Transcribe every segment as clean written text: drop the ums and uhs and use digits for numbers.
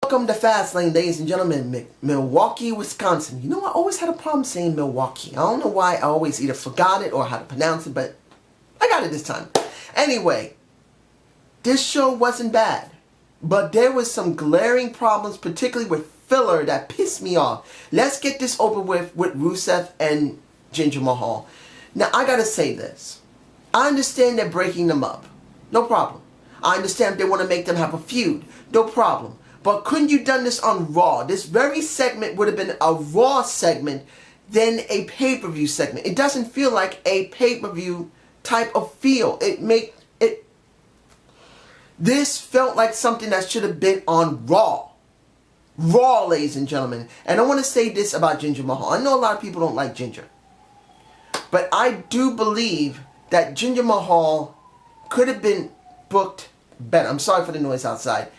Welcome to Fastlane, ladies and gentlemen, Milwaukee, Wisconsin. You know, I always had a problem saying Milwaukee. I don't know why. I always either forgot it or how to pronounce it, but I got it this time. Anyway, this show wasn't bad, but there was some glaring problems, particularly with filler, that pissed me off. Let's get this over with Rusev and Jinder Mahal. Now, I gotta say this. I understand they're breaking them up. No problem. I understand if they want to make them have a feud. No problem. But couldn't you done this on Raw? This very segment would have been a Raw segment than a pay-per-view segment. It doesn't feel like a pay-per-view type of feel. This felt like something that should have been on Raw. Raw, ladies and gentlemen. And I want to say this about Jinder Mahal. I know a lot of people don't like Jinder. But I do believe that Jinder Mahal could have been booked better. I'm sorry for the noise outside.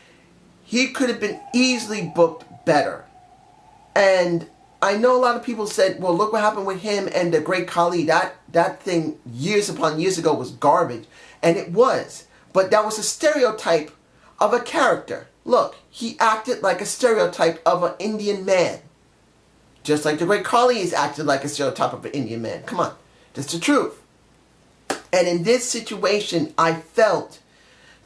He could have been easily booked better. And I know a lot of people said, well, look what happened with him and the great Khali. That thing years upon years ago was garbage. And it was. But that was a stereotype of a character. Look, he acted like a stereotype of an Indian man. Just like the great Khali is acted like a stereotype of an Indian man. Come on. That's the truth. And in this situation, I felt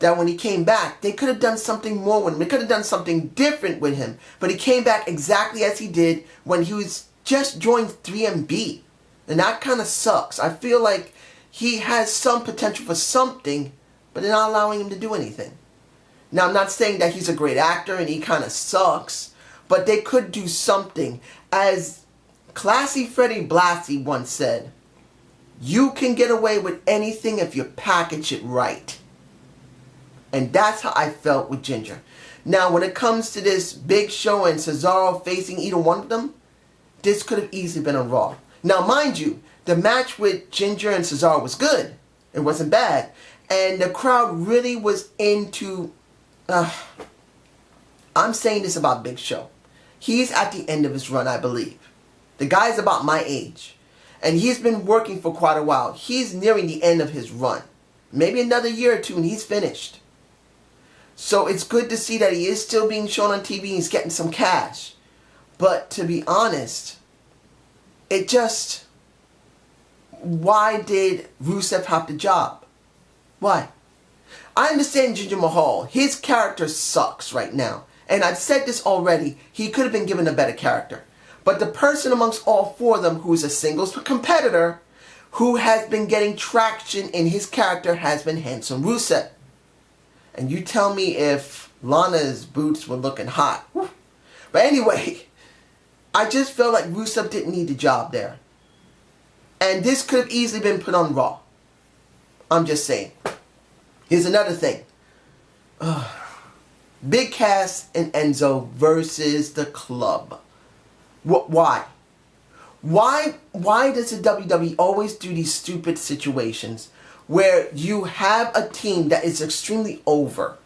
that when he came back, they could have done something more with him. They could have done something different with him. But he came back exactly as he did when he was just joined 3MB. And that kind of sucks. I feel like he has some potential for something, but they're not allowing him to do anything. Now, I'm not saying that he's a great actor and he kind of sucks, but they could do something. As Classy Freddie Blassie once said, you can get away with anything if you package it right. And that's how I felt with Jinder. Now, when it comes to this big show and Cesaro facing either one of them, this could have easily been on Raw. Now, mind you, the match with Jinder and Cesaro was good. It wasn't bad. And the crowd really was into... I'm saying this about Big Show. He's at the end of his run, I believe. The guy's about my age. And he's been working for quite a while. He's nearing the end of his run. Maybe another year or two and he's finished. So it's good to see that he is still being shown on TV and he's getting some cash. But to be honest, it just... Why did Rusev have the job? Why? I understand Jinder Mahal. His character sucks right now. And I've said this already. He could have been given a better character. But the person amongst all four of them who is a singles competitor who has been getting traction in his character has been handsome Rusev. And you tell me if Lana's boots were looking hot. Woo. But anyway, I just felt like Rusev didn't need the job there. And this could have easily been put on Raw. I'm just saying. Here's another thing. Big Cass and Enzo versus the Club. Why? Why does the WWE always do these stupid situations where you have a team that is extremely over?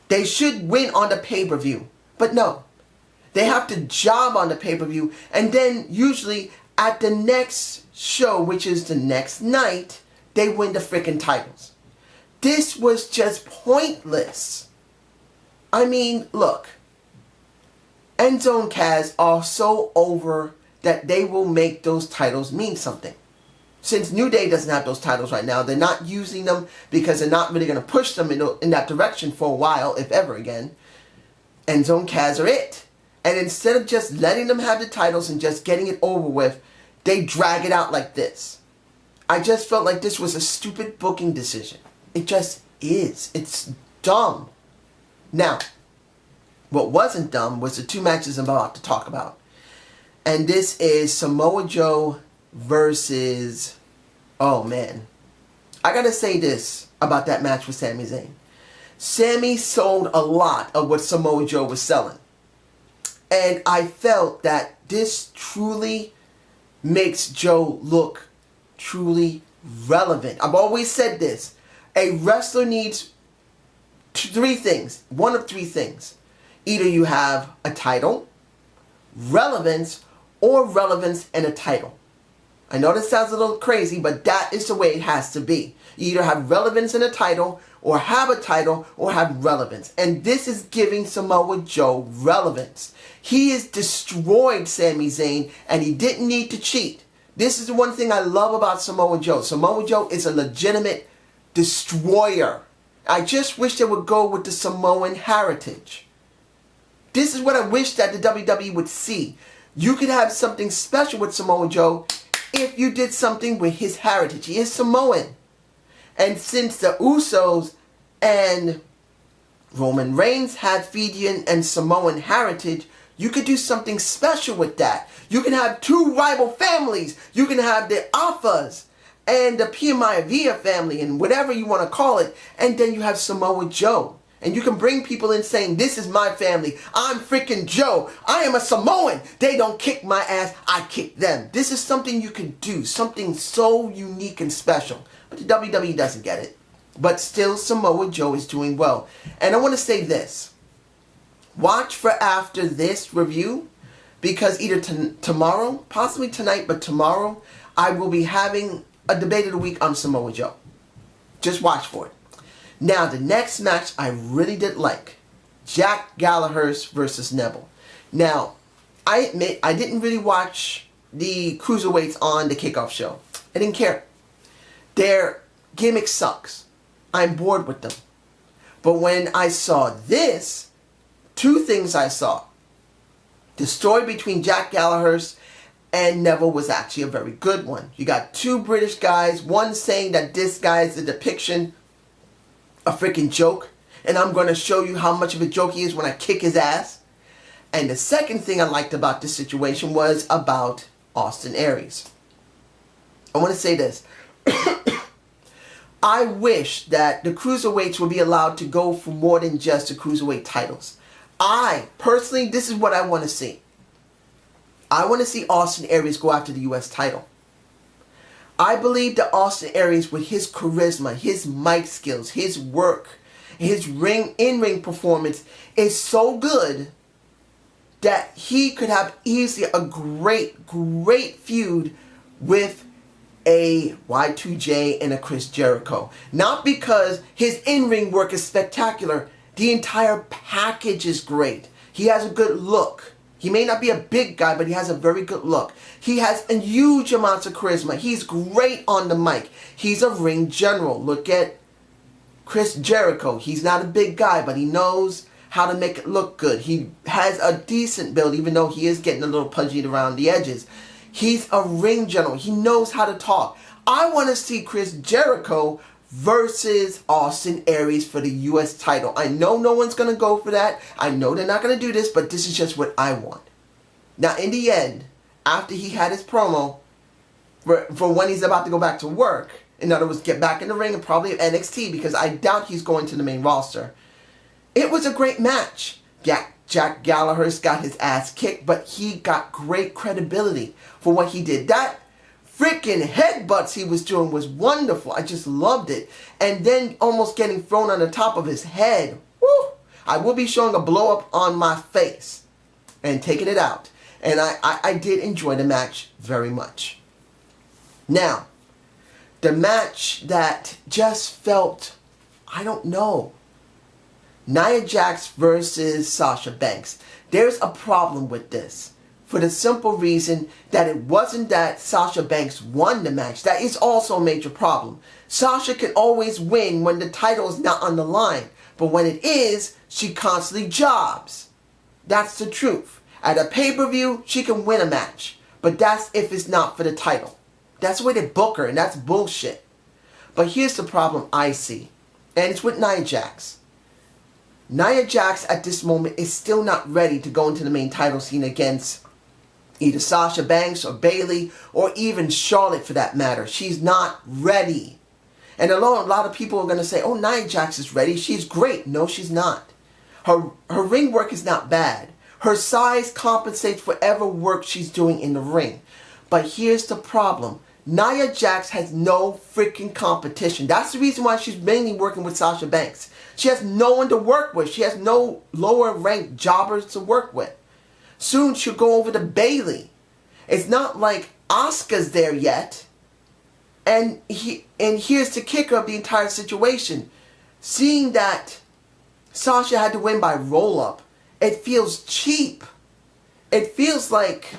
They should win on the pay-per-view. But no. They have to job on the pay-per-view. And then usually at the next show, which is the next night, they win the freaking titles. This was just pointless. I mean, look. Enzo and Cass are so over that they will make those titles mean something. Since New Day doesn't have those titles right now, they're not using them because they're not really going to push them in that direction for a while, if ever again. Enzo and Cass are it. And instead of just letting them have the titles and just getting it over with, they drag it out like this. I just felt like this was a stupid booking decision. It just is. It's dumb. Now, what wasn't dumb was the two matches I'm about to talk about. And this is Samoa Joe versus... Oh, man. I gotta say this about that match with Sami Zayn. Sami sold a lot of what Samoa Joe was selling. And I felt that this truly makes Joe look truly relevant. I've always said this. A wrestler needs three things. One of three things. Either you have a title, relevance, or relevance and a title. I know this sounds a little crazy, but that is the way it has to be. You either have relevance in a title, or have a title, or have relevance. And this is giving Samoa Joe relevance. He has destroyed Sami Zayn, and he didn't need to cheat. This is the one thing I love about Samoa Joe. Samoa Joe is a legitimate destroyer. I just wish they would go with the Samoan heritage. This is what I wish that the WWE would see. You could have something special with Samoa Joe if you did something with his heritage. He is Samoan. And since the Usos and Roman Reigns had Fijian and Samoan heritage, you could do something special with that. You can have two rival families. You can have the Alphas and the Piamaivia family and whatever you want to call it. And then you have Samoa Joe. And you can bring people in saying, this is my family. I'm freaking Joe. I am a Samoan. They don't kick my ass. I kick them. This is something you can do. Something so unique and special. But the WWE doesn't get it. But still, Samoa Joe is doing well. And I want to say this. Watch for after this review. Because either tomorrow, possibly tonight, but tomorrow, I will be having a debate of the week on Samoa Joe. Just watch for it. Now, the next match I really did like. Jack Gallagher versus Neville. Now, I admit I didn't really watch the Cruiserweights on the kickoff show. I didn't care. Their gimmick sucks. I'm bored with them. But when I saw this, two things I saw. The story between Jack Gallagher and Neville was actually a very good one. You got two British guys, one saying that this guy is a depiction, a freaking joke, and I'm going to show you how much of a joke he is when I kick his ass. And the second thing I liked about this situation was about Austin Aries. I want to say this. I wish that the Cruiserweights would be allowed to go for more than just the Cruiserweight titles. Personally, this is what I want to see. I want to see Austin Aries go after the U.S. title. I believe that Austin Aries, with his charisma, his mic skills, his work, his in-ring performance is so good that he could have easily a great feud with a Y2J and a Chris Jericho. Not because his in-ring work is spectacular. The entire package is great. He has a good look. He may not be a big guy, but he has a very good look. He has a huge amounts of charisma. He's great on the mic. He's a ring general. Look at Chris Jericho. He's not a big guy, but he knows how to make it look good. He has a decent build, even though he is getting a little pudgy around the edges. He's a ring general. He knows how to talk. I want to see Chris Jericho versus Austin Aries for the U.S. title. I know no one's going to go for that. I know they're not going to do this, but this is just what I want. Now, in the end, after he had his promo for when he's about to go back to work, in other words, get back in the ring and probably NXT, because I doubt he's going to the main roster, it was a great match. Jack Gallagher got his ass kicked, but he got great credibility for what he did. That freaking headbutts he was doing was wonderful. I just loved it. And then almost getting thrown on the top of his head. Woo! I will be showing a blow up on my face and taking it out. And I did enjoy the match very much. Now, the match that just felt, I don't know, Nia Jax versus Sasha Banks. There's a problem with this. For the simple reason that it wasn't that Sasha Banks won the match. That is also a major problem. Sasha can always win when the title is not on the line. But when it is, she constantly jobs. That's the truth. At a pay-per-view, she can win a match. But that's if it's not for the title. That's the way they book her, and that's bullshit. But here's the problem I see. And it's with Nia Jax. Nia Jax at this moment is still not ready to go into the main title scene against either Sasha Banks or Bayley or even Charlotte for that matter. She's not ready. And although a lot of people are going to say, oh, Nia Jax is ready, she's great. No, she's not. Her ring work is not bad. Her size compensates for whatever work she's doing in the ring. But here's the problem. Nia Jax has no freaking competition. That's the reason why she's mainly working with Sasha Banks. She has no one to work with. She has no lower ranked jobbers to work with. Soon she'll go over to Bayley. It's not like Asuka's there yet. And here's the kicker of the entire situation. Seeing that Sasha had to win by roll-up, it feels cheap. It feels like,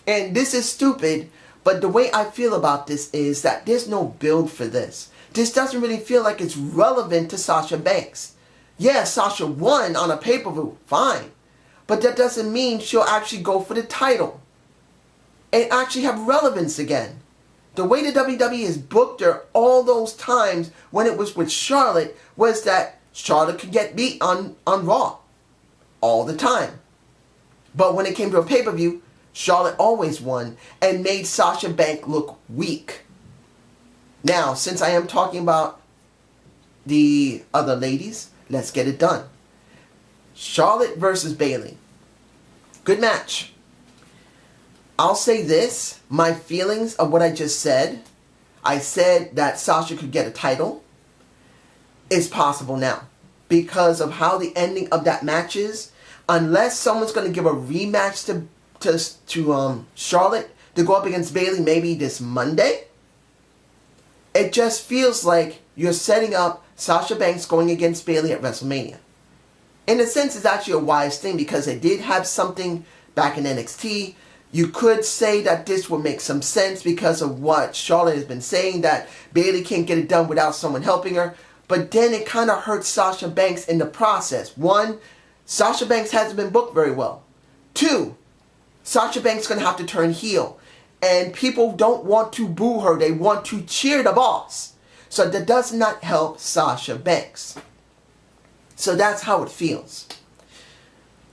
and this is stupid, but the way I feel about this is that there's no build for this. This doesn't really feel like it's relevant to Sasha Banks. Yeah, Sasha won on a pay-per-view, fine. But that doesn't mean she'll actually go for the title and actually have relevance again. The way the WWE has booked her all those times when it was with Charlotte was that Charlotte could get beat on Raw all the time. But when it came to a pay-per-view, Charlotte always won and made Sasha Banks look weak. Now, since I am talking about the other ladies, let's get it done. Charlotte versus Bayley. Good match. I'll say this, my feelings of what I just said. I said that Sasha could get a title. It's possible now. Because of how the ending of that match is. Unless someone's going to give a rematch to Charlotte to go up against Bayley maybe this Monday. It just feels like you're setting up Sasha Banks going against Bayley at WrestleMania. In a sense, it's actually a wise thing because they did have something back in NXT. You could say that this would make some sense because of what Charlotte has been saying, that Bayley can't get it done without someone helping her. But then it kind of hurts Sasha Banks in the process. One, Sasha Banks hasn't been booked very well. Two, Sasha Banks is going to have to turn heel. And people don't want to boo her. They want to cheer the boss. So that does not help Sasha Banks. So that's how it feels.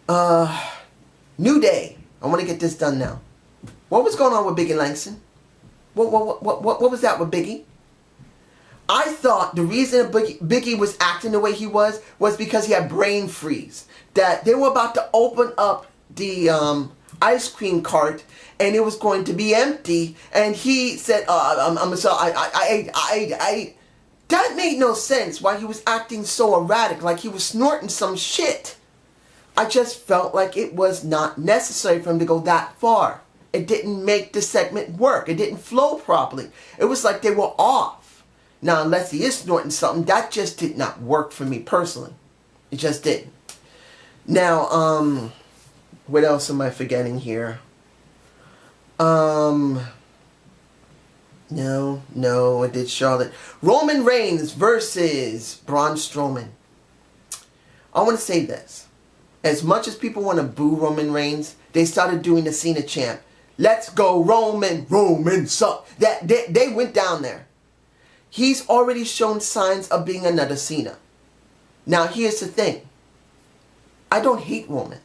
New Day. I want to get this done now. What was going on with Big E Langston? What was that with Biggie? I thought the reason Biggie was acting the way he was because he had brain freeze. That they were about to open up the ice cream cart and it was going to be empty. And he said, I'm sorry, I that made no sense why he was acting so erratic, like he was snorting some shit. I just felt like it was not necessary for him to go that far. It didn't make the segment work. It didn't flow properly. It was like they were off. Now, unless he is snorting something, that just did not work for me personally. It just didn't. Now, what else am I forgetting here? No, it did Charlotte. Roman Reigns versus Braun Strowman. I want to say this. As much as people want to boo Roman Reigns, they started doing the Cena chant. Let's go Roman suck. They went down there. He's already shown signs of being another Cena. Now here's the thing. I don't hate Roman.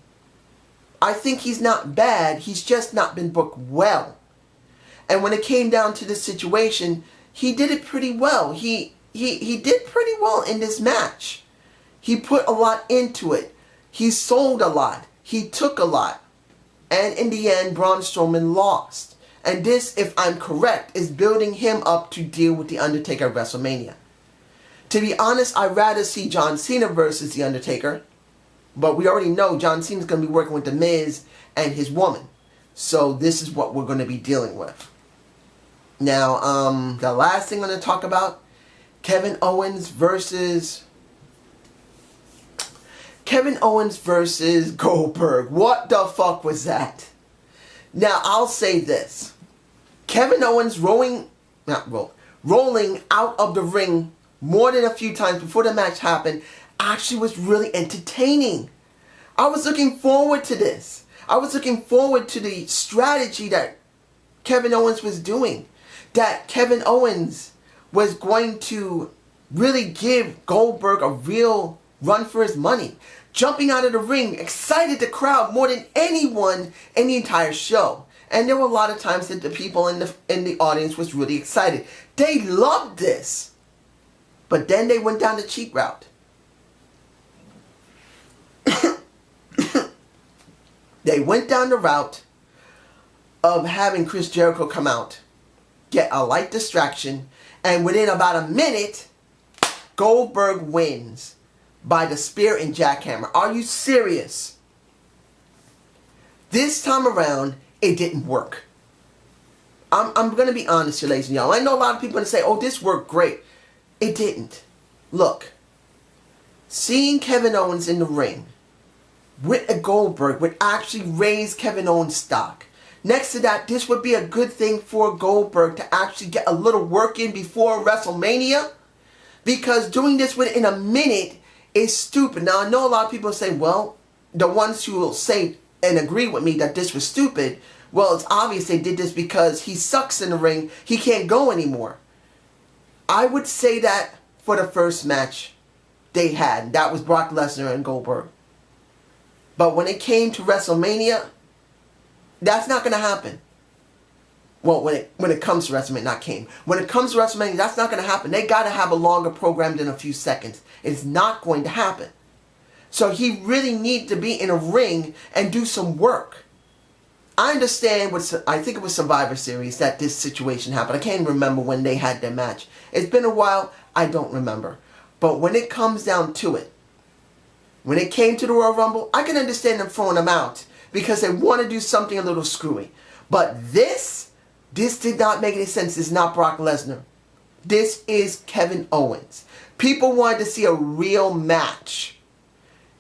I think he's not bad. He's just not been booked well. And when it came down to the situation, he did it pretty well. He did pretty well in this match. He put a lot into it. He sold a lot. He took a lot. And in the end, Braun Strowman lost. And this, if I'm correct, is building him up to deal with The Undertaker at WrestleMania. To be honest, I'd rather see John Cena versus The Undertaker. But we already know John Cena's going to be working with The Miz and his woman. So this is what we're going to be dealing with. Now, the last thing I'm going to talk about, Kevin Owens versus Goldberg. What the fuck was that? Now, I'll say this. Kevin Owens rolling out of the ring more than a few times before the match happened actually was really entertaining. I was looking forward to this. I was looking forward to the strategy that Kevin Owens was doing. That Kevin Owens was going to really give Goldberg a real run for his money. Jumping out of the ring, excited the crowd more than anyone in the entire show. And there were a lot of times that the people in the audience was really excited. They loved this. But then they went down the cheap route. They went down the route of having Chris Jericho come out, get a light distraction, and within about a minute, Goldberg wins by the spear and jackhammer. Are you serious? This time around, it didn't work. I'm going to be honest here, ladies and gentlemen. I know a lot of people are going to say, oh, this worked great. It didn't. Look, seeing Kevin Owens in the ring with a Goldberg would actually raise Kevin Owens' stock. Next to that, this would be a good thing for Goldberg to actually get a little work in before WrestleMania. Because doing this within a minute is stupid. Now, I know a lot of people say, well, the ones who will say and agree with me that this was stupid, well, it's obvious they did this because he sucks in the ring. He can't go anymore. I would say that for the first match they had. That was Brock Lesnar and Goldberg. But when it came to WrestleMania, that's not going to happen. Well, when it comes to WrestleMania, not came. When it comes to WrestleMania, that's not going to happen. They got to have a longer program than a few seconds. It's not going to happen. So he really needs to be in a ring and do some work. I understand I think it was Survivor Series that this situation happened. I can't remember when they had their match. It's been a while. I don't remember. But when it comes down to it, when it came to the Royal Rumble, I can understand them throwing them out because they want to do something a little screwy. But this did not make any sense. This is not Brock Lesnar. This is Kevin Owens. People wanted to see a real match.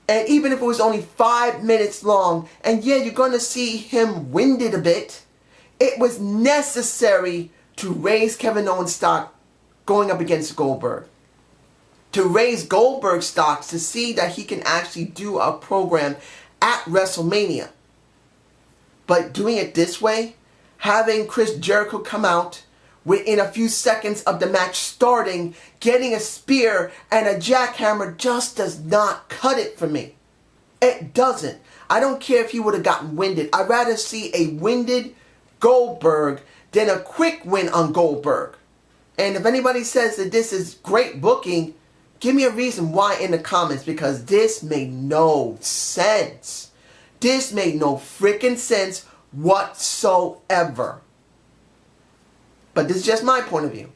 And even if it was only 5 minutes long, and yeah, you're going to see him winded a bit, it was necessary to raise Kevin Owens' stock going up against Goldberg. To raise Goldberg's stocks to see that he can actually do a program at WrestleMania. But doing it this way, having Chris Jericho come out within a few seconds of the match starting, getting a spear and a jackhammer just does not cut it for me. It doesn't. I don't care if he would have gotten winded. I'd rather see a winded Goldberg than a quick win on Goldberg. And if anybody says that this is great booking, give me a reason why in the comments, because this made no sense. This made no freaking sense whatsoever. But this is just my point of view.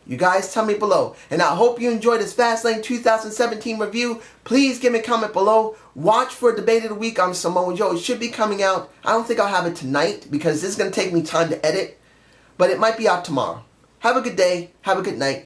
You guys tell me below. And I hope you enjoyed this Fastlane 2017 review. Please give me a comment below. Watch for Debate of the Week on Samoa Joe. It should be coming out. I don't think I'll have it tonight because this is going to take me time to edit. But it might be out tomorrow. Have a good day. Have a good night.